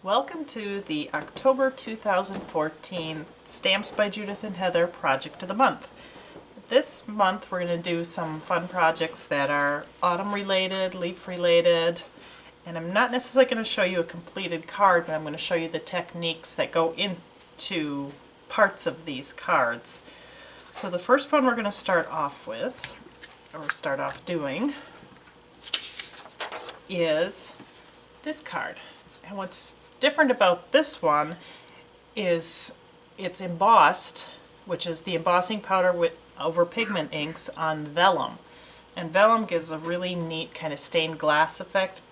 Welcome to the October 2014 Stamps by Judith and Heather Project of the Month. This month we're going to do some fun projects that are autumn related, leaf related, and I'm not necessarily going to show you a completed card, but I'm going to show you the techniques that go into parts of these cards. So the first one we're going to start off with, or start off doing, is this card. And what's different about this one is it's embossed, which is the embossing powder over pigment inks on vellum. And vellum gives a really neat kind of stained glass effect,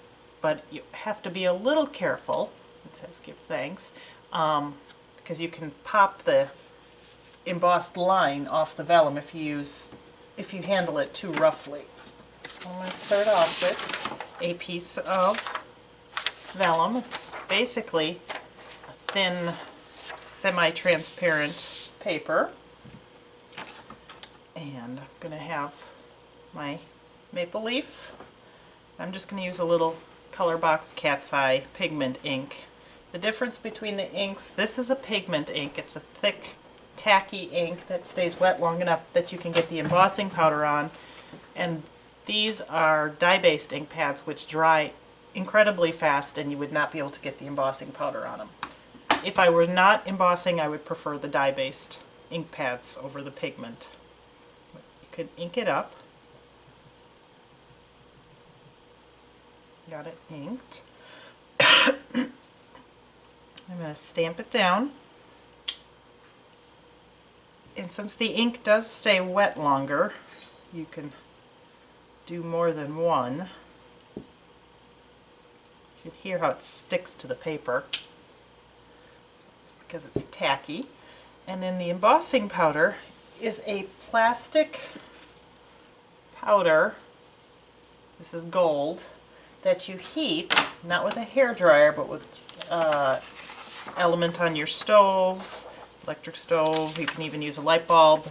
but you have to be a little careful. It says give thanks, because you can pop the embossed line off the vellum if you handle it too roughly. I'm going to start off with a piece of vellum. It's basically a thin, semi-transparent paper. And I'm going to have my maple leaf. I'm just going to use a little Color Box Cat's Eye pigment ink. The difference between the inks, this is a pigment ink. It's a thick, tacky ink that stays wet long enough that you can get the embossing powder on. And these are dye-based ink pads which dry incredibly fast and you would not be able to get the embossing powder on them. If I were not embossing, I would prefer the dye-based ink pads over the pigment. You could ink it up. Got it inked. I'm going to stamp it down. And since the ink does stay wet longer, you can do more than one. You can hear how it sticks to the paper. It's because it's tacky. And then the embossing powder is a plastic powder, this is gold, that you heat, not with a hairdryer, but with element on your stove, electric stove. You can even use a light bulb.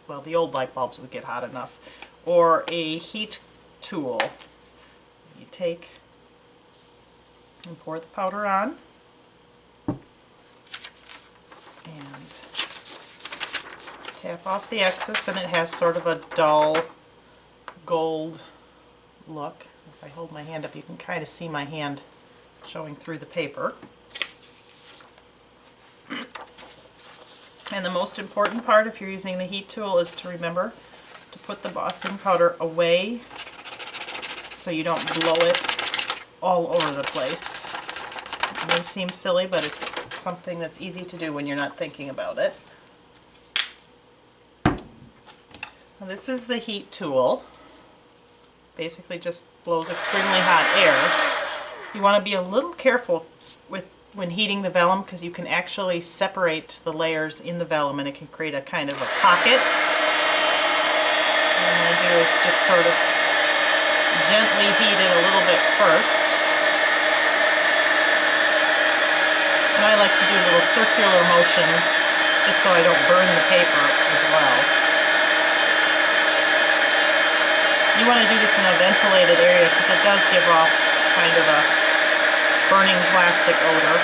Well, the old light bulbs would get hot enough. Or a heat tool. You take and pour the powder on, and tap off the excess, and it has sort of a dull gold look. If I hold my hand up, you can kind of see my hand showing through the paper. And the most important part, if you're using the heat tool, is to remember to put the embossing powder away so you don't blow it all over the place. It may seem silly, but it's something that's easy to do when you're not thinking about it. Now, this is the heat tool. Basically just blows extremely hot air. You want to be a little careful when heating the vellum, because you can actually separate the layers in the vellum and it can create a kind of a pocket. And what I do is just sort of gently heat it a little bit first. And I like to do little circular motions just so I don't burn the paper as well. You want to do this in a ventilated area because it does give off kind of a burning plastic odor.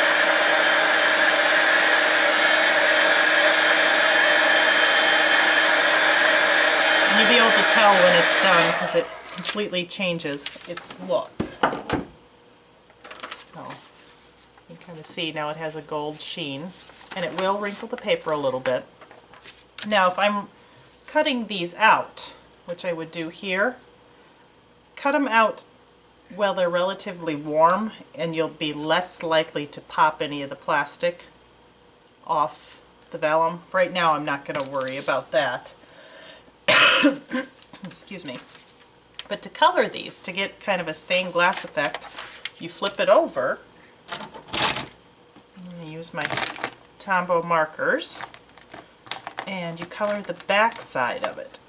And you'll be able to tell when it's done because it completely changes its look. Oh, you can kind of see now it has a gold sheen, and it will wrinkle the paper a little bit. Now if I'm cutting these out, which I would do here, cut them out while they're relatively warm, and you'll be less likely to pop any of the plastic off the vellum. Right now I'm not going to worry about that. Excuse me. But to color these, to get kind of a stained glass effect, you flip it over. I'm going to use my Tombow markers, and you color the back side of it.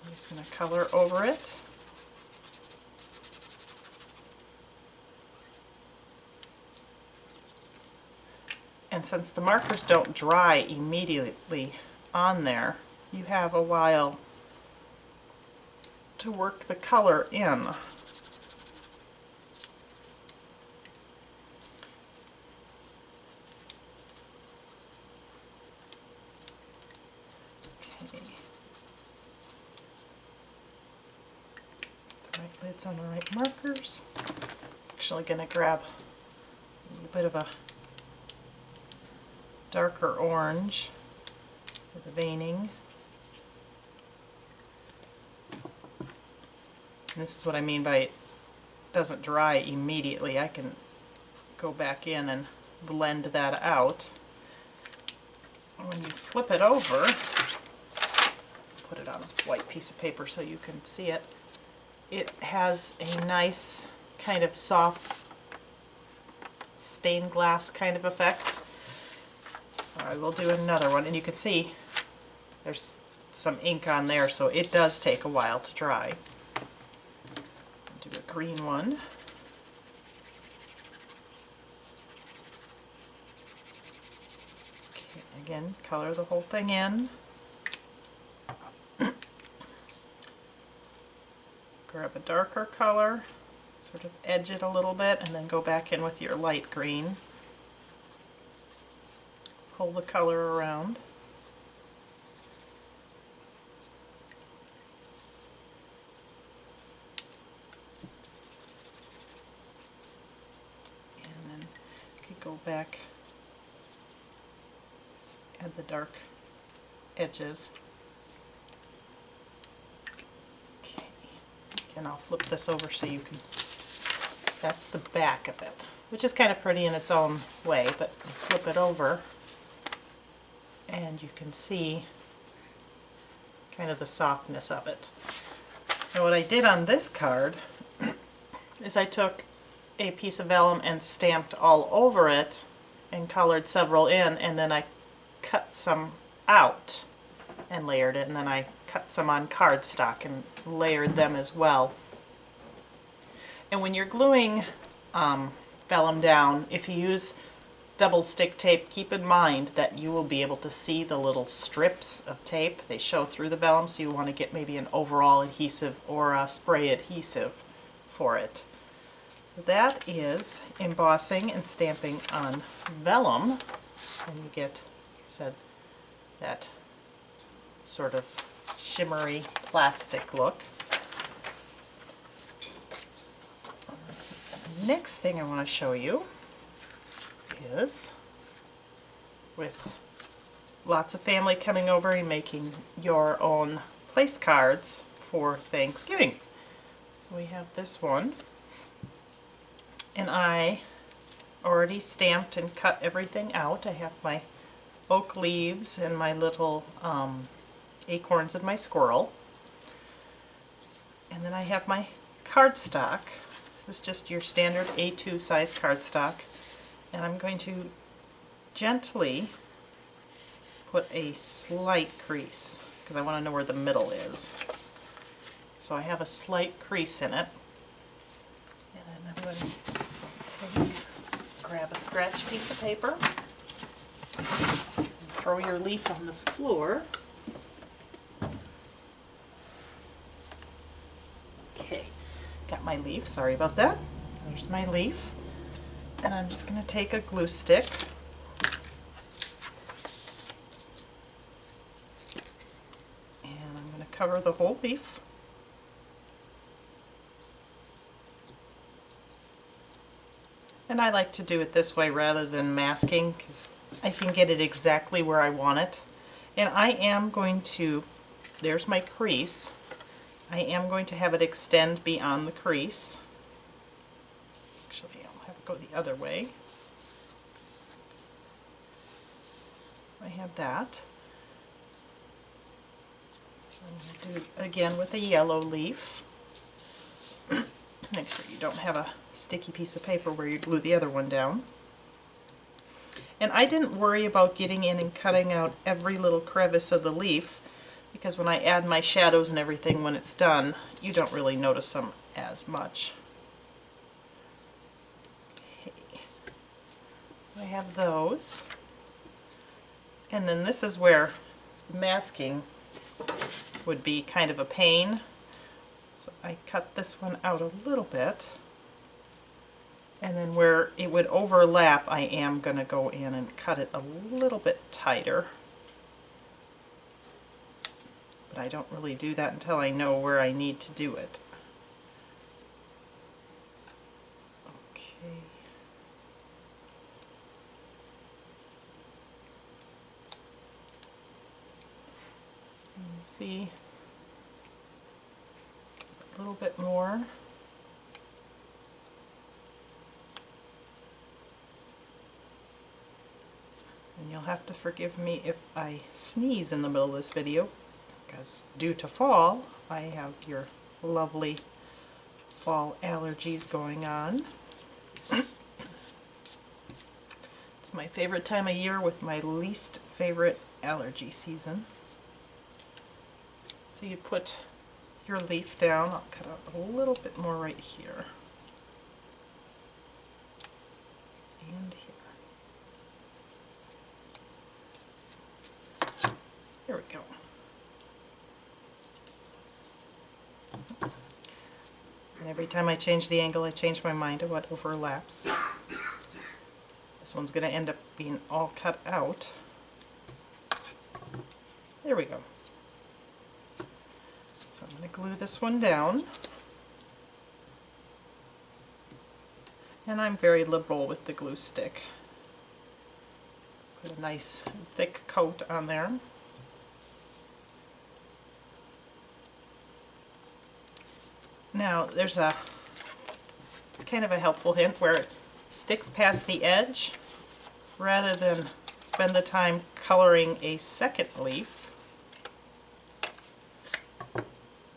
I'm just going to color over it. And since the markers don't dry immediately on there, you have a while to work the color in. Okay. The right lids on the right markers. Actually going to grab a little bit of a darker orange for the veining. And this is what I mean by it doesn't dry immediately. I can go back in and blend that out. When you flip it over, put it on a white piece of paper so you can see it, it has a nice kind of soft stained glass kind of effect. I will do another one, and you can see there's some ink on there, so it does take a while to dry. I'll do a green one. Okay, again, color the whole thing in. Grab a darker color, sort of edge it a little bit, and then go back in with your light green. Pull the color around. And then you could go back, add the dark edges. Okay, and I'll flip this over so you can, that's the back of it, which is kind of pretty in its own way, but you flip it over and you can see kind of the softness of it. And what I did on this card is I took a piece of vellum and stamped all over it and colored several in, and then I cut some out and layered it, and then I cut some on cardstock and layered them as well. And when you're gluing vellum down, if you use double stick tape, keep in mind that you will be able to see the little strips of tape. They show through the vellum, so you want to get maybe an overall adhesive or a spray adhesive for it. So that is embossing and stamping on vellum, and you get, like I said, that sort of shimmery plastic look. The next thing I want to show you is, with lots of family coming over and making your own place cards for Thanksgiving. So we have this one, and I already stamped and cut everything out. I have my oak leaves and my little acorns and my squirrel, and then I have my cardstock. This is just your standard A2 size cardstock. And I'm going to gently put a slight crease, because I want to know where the middle is. So I have a slight crease in it. And then I'm going to grab a scratch piece of paper, and throw your leaf on the floor. Okay, got my leaf, sorry about that. There's my leaf. And I'm just going to take a glue stick and I'm going to cover the whole leaf. And I like to do it this way rather than masking, because I can get it exactly where I want it. And I am going to, there's my crease, I am going to have it extend beyond the crease. Actually, I'll have it go the other way. I have that. I'm going to do it again with a yellow leaf. Make sure you don't have a sticky piece of paper where you glue the other one down. And I didn't worry about getting in and cutting out every little crevice of the leaf, because when I add my shadows and everything when it's done, you don't really notice them as much. Okay. So I have those. And then this is where masking would be kind of a pain. So I cut this one out a little bit. And then where it would overlap, I am going to go in and cut it a little bit tighter. but I don't really do that until I know where I need to do it. Okay. See, a little bit more. And you'll have to forgive me if I sneeze in the middle of this video, because due to fall, I have your lovely fall allergies going on. It's my favorite time of year with my least favorite allergy season. So you put your leaf down. I'll cut out a little bit more right here. And here. There we go. And every time I change the angle, I change my mind of what overlaps. This one's going to end up being all cut out. There we go. So I'm going to glue this one down. And I'm very liberal with the glue stick. Put a nice thick coat on there. Now there's a kind of a helpful hint where it sticks past the edge. Rather than spend the time coloring a second leaf,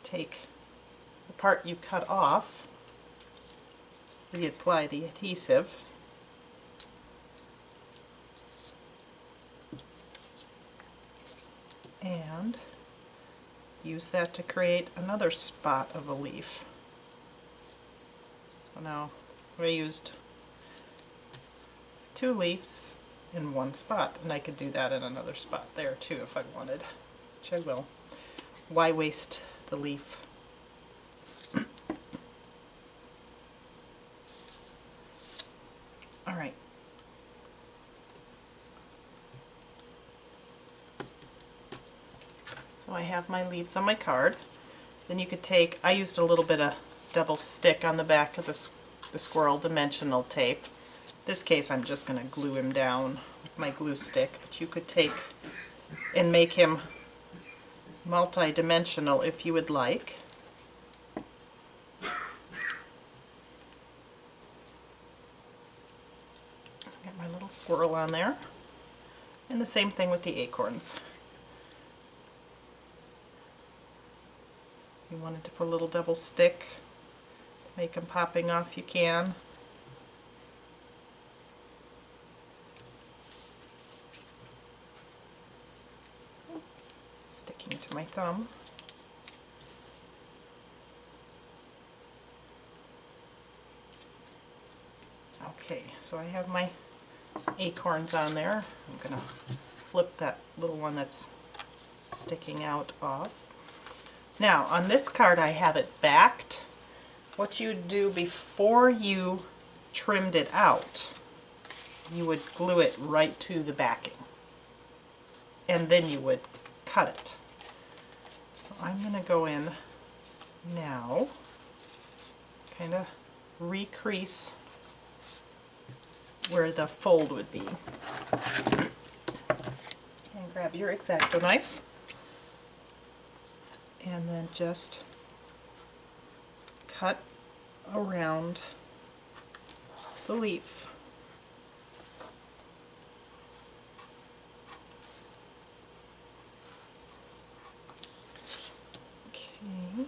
take the part you cut off, reapply the adhesive, and use that to create another spot of a leaf. So now I used 2 leaves in one spot, and I could do that in another spot there too if I wanted, which I will. Why waste the leaf? All right. So I have my leaves on my card. Then you could take, I used a little bit of double stick on the back of the squirrel dimensional tape. In this case I'm just going to glue him down with my glue stick, but you could take and make him multi-dimensional if you would like. Get my little squirrel on there. And the same thing with the acorns. If you wanted to put a little double stick to make them popping off, you can. Sticking to my thumb. Okay, so I have my acorns on there. I'm going to flip that little one that's sticking out off. Now on this card I have it backed. What you do before you trimmed it out, you would glue it right to the backing, and then you would cut it. So I'm going to go in now, kind of recrease where the fold would be. And grab your X-Acto knife and then just cut around the leaf. Okay.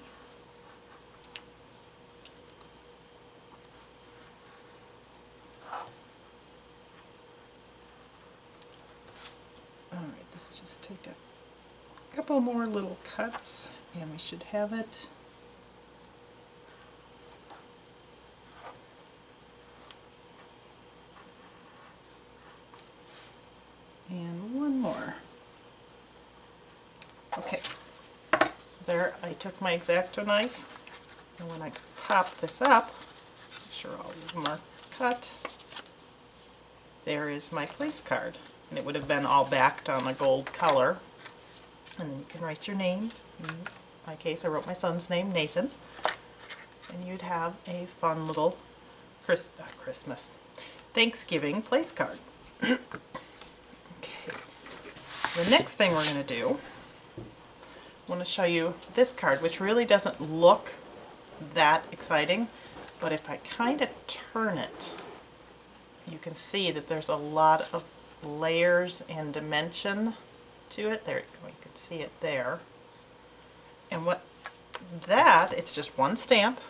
Alright, let's just take a couple more little cuts and we should have it. And one more. Okay, there I took my X-Acto knife, and when I pop this up, make sure all of them are cut, there is my place card. And it would have been all backed on a gold color. And then you can write your name. In my case, I wrote my son's name, Nathan. And you'd have a fun little Christmas, Thanksgiving place card. Okay. The next thing we're going to do, I want to show you this card, which really doesn't look that exciting, but if I kind of turn it, you can see that there's a lot of layers and dimension to it. There, you can see it there. And it's just one stamp.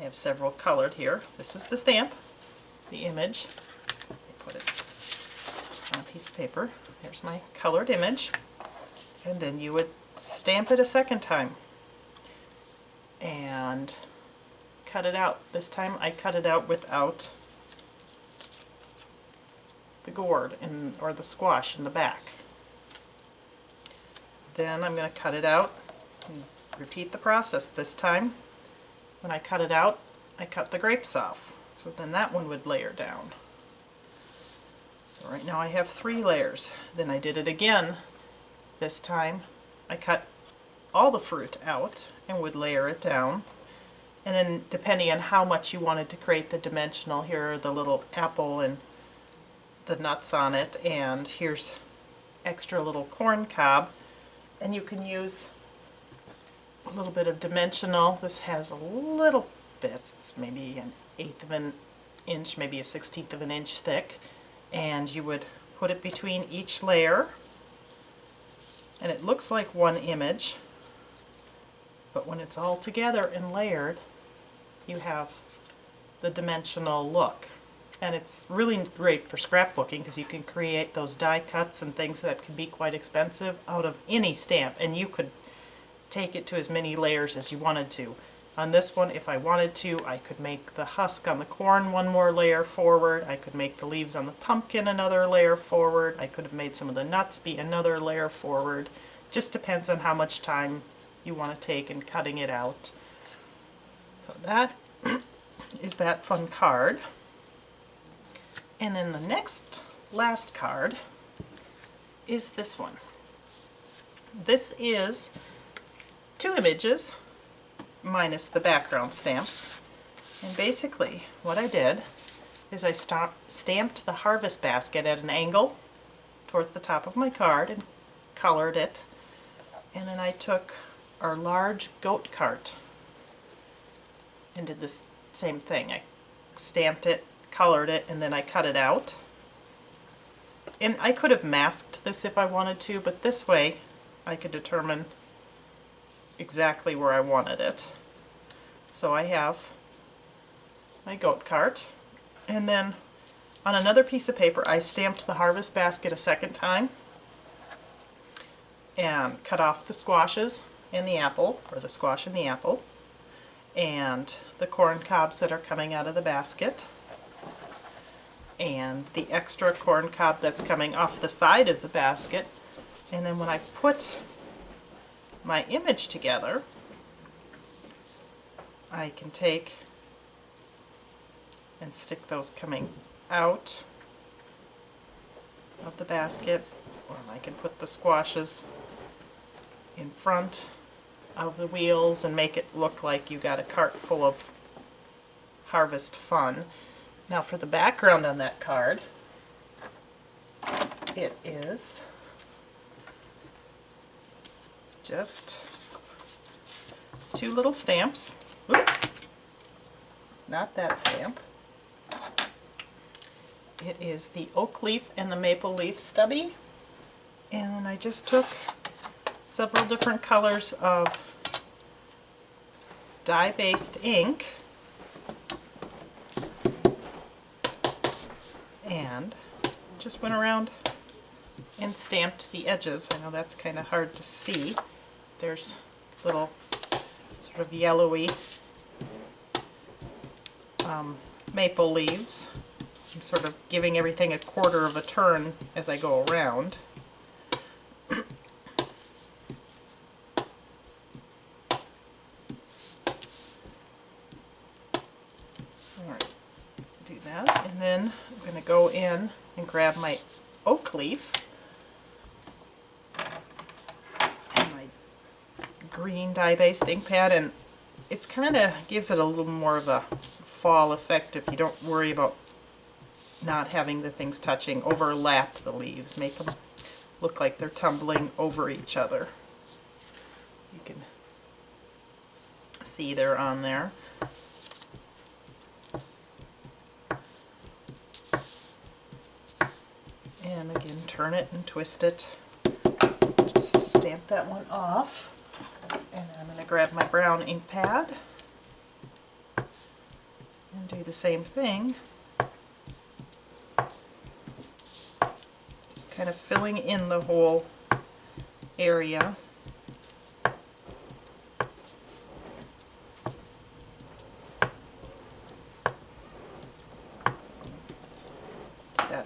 I have several colored here. This is the stamp, the image. So let me put it on a piece of paper. There's my colored image. And then you would stamp it a second time and cut it out. This time I cut it out without the gourd or the squash in the back. Then I'm going to cut it out and repeat the process. This time when I cut it out, I cut the grapes off. So then that one would layer down. So right now I have 3 layers. Then I did it again. This time I cut all the fruit out and would layer it down. And then depending on how much you wanted to create the dimensional, here are the little apple and the nuts on it, and here's extra little corn cob. And you can use a little bit of dimensional. This has a little bit, it's maybe an 1/8 of an inch, maybe a 1/16 of an inch thick, and you would put it between each layer, and it looks like one image, but when it's all together and layered, you have the dimensional look. And it's really great for scrapbooking because you can create those die cuts and things that can be quite expensive out of any stamp, and you could take it to as many layers as you wanted to. On this one, if I wanted to, I could make the husk on the corn one more layer forward. I could make the leaves on the pumpkin another layer forward. I could have made some of the nuts be another layer forward. Just depends on how much time you want to take in cutting it out. So that is that fun card. And then the last card is this one. This is 2 images minus the background stamps. And basically what I did is I stamped the harvest basket at an angle towards the top of my card and colored it. And then I took our large goat cart and did the same thing. I stamped it, colored it, and then I cut it out. And I could have masked this if I wanted to, but this way I could determine exactly where I wanted it. So I have my goat cart, and then on another piece of paper I stamped the harvest basket a second time and cut off the squashes and the apple, or the squash and the apple, and the corn cobs that are coming out of the basket, and the extra corn cob that's coming off the side of the basket. And then when I put my image together, I can take and stick those coming out of the basket, or I can put the squashes in front of the wheels and make it look like you got a cart full of harvest fun. Now for the background on that card, it is just 2 little stamps. Oops, not that stamp. It is the oak leaf and the maple leaf stubby, and I just took several different colors of dye-based ink and just went around and stamped the edges. I know that's kind of hard to see. There's little sort of yellowy maple leaves. I'm sort of giving everything a quarter of a turn as I go around. Alright, do that, and then I'm going to go in and grab my oak leaf green dye-based ink pad, and it's kind of gives it a little more of a fall effect if you don't worry about not having the things touching. Overlap the leaves, make them look like they're tumbling over each other. You can see they're on there. And again, turn it and twist it. Just stamp that one off. And I'm going to grab my brown ink pad and do the same thing. Just kind of filling in the whole area.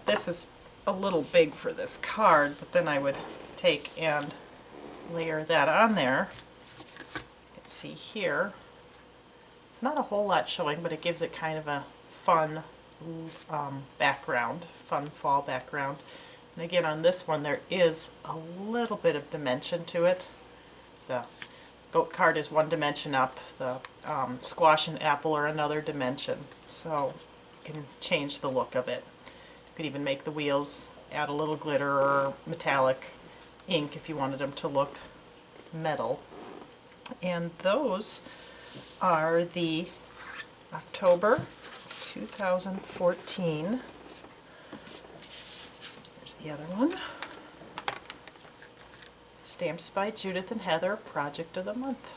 This is a little big for this card, but then I would take and layer that on there. You can see here, it's not a whole lot showing, but it gives it kind of a fun background, fun fall background. And again, on this one there is a little bit of dimension to it. The goat card is one dimension up, the squash and apple are another dimension, so you can change the look of it. You could even make the wheels, add a little glitter or metallic ink if you wanted them to look metal. And those are the October 2014. Here's the other one. Stamps by Judith and Heather, Project of the Month.